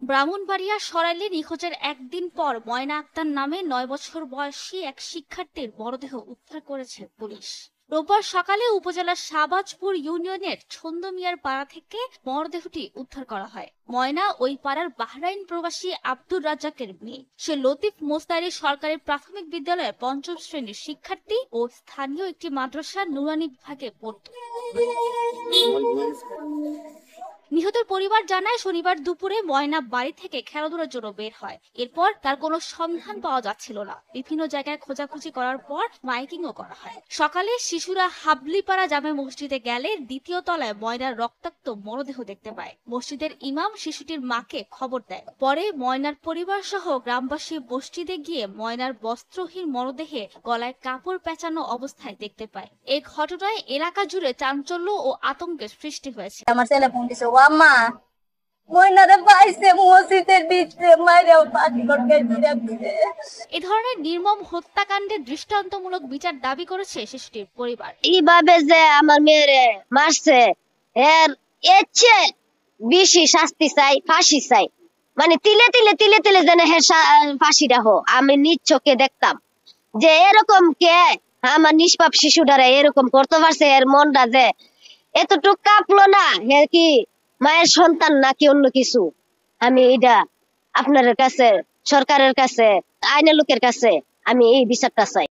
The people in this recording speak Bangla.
ব্রাহ্মণবাড়িয়ার সরাইলে নিখোঁজের একদিন পর ময়না আক্তার নামে ৯ বছর বয়সী এক শিক্ষার্থীর মরদেহ উদ্ধার করেছে পুলিশ। রোববার সকালে উপজেলার শাহবাজপুর ইউনিয়নের ছন্দমিয়ার পাড়া থেকে মরদেহটি উদ্ধার করা হয়। ময়না ওই পাড়ার বাহরাইন প্রবাসী আব্দুর রাজ্জাকের মেয়ে। সে লতিফ মোস্তারি সরকারি প্রাথমিক বিদ্যালয়ের ৫ম শ্রেণীর শিক্ষার্থী ও স্থানীয় একটি মাদ্রাসার নুরানি বিভাগে পড়ত। নিহতের পরিবার জানায়, শনিবার দুপুরে ময়না বাড়ি থেকে খেলাধুলার জন্য বের হয়। এরপর তার কোনো সন্ধান পাওয়া যাচ্ছিল না। বিভিন্ন জায়গায় খোঁজাখুঁজি করার পর মাইকিংও করা হয়। সকালে শিশুরা হাবলিপাড়া জামে মসজিদে গেলে দ্বিতীয় তলায় ময়নার রক্তাক্ত মরদেহ দেখতে পায়। মসজিদের ইমাম শিশুটির মাকে খবর দেয়। পরে ময়নার পরিবার সহ গ্রামবাসী মসজিদে গিয়ে ময়নার বস্ত্রহীন মরদেহে গলায় কাপড় পেঁচানো অবস্থায় দেখতে পায়। এই ঘটনায় এলাকা জুড়ে চাঞ্চল্য ও আতঙ্কের সৃষ্টি হয়েছে। আমার ছেলে ফোন দিছে, আম্মা ময়নারে পাইছে মসজিদের ভিতরে মাইরাও পানি করতে দিছে। এ ধরনের নির্মম হত্যাকাণ্ডের দৃষ্টান্তমূলক বিচার দাবি করেছে শিশুটির পরিবার। এইভাবে যে আমার মেয়েরে মারছে, এর চেয়ে বেশি শাস্তি চাই, ফাঁসি চাই। মানে তিলে তিলে তিলে তিলে যেন ফাঁসিটা হোক। আমি নিজ চোখে দেখতাম যে এরকম কে আমার নিষ্পাপ শিশুটারে এরকম করতে পারছে। এর মনটা যে এতটুক কাঁপলো না, হে কি মায়ের সন্তান নাকি অন্য কিছু। আমি এটা আপনার কাছে, সরকারের কাছে, আইনের লোকের কাছে আমি এই বিচারটা চাই।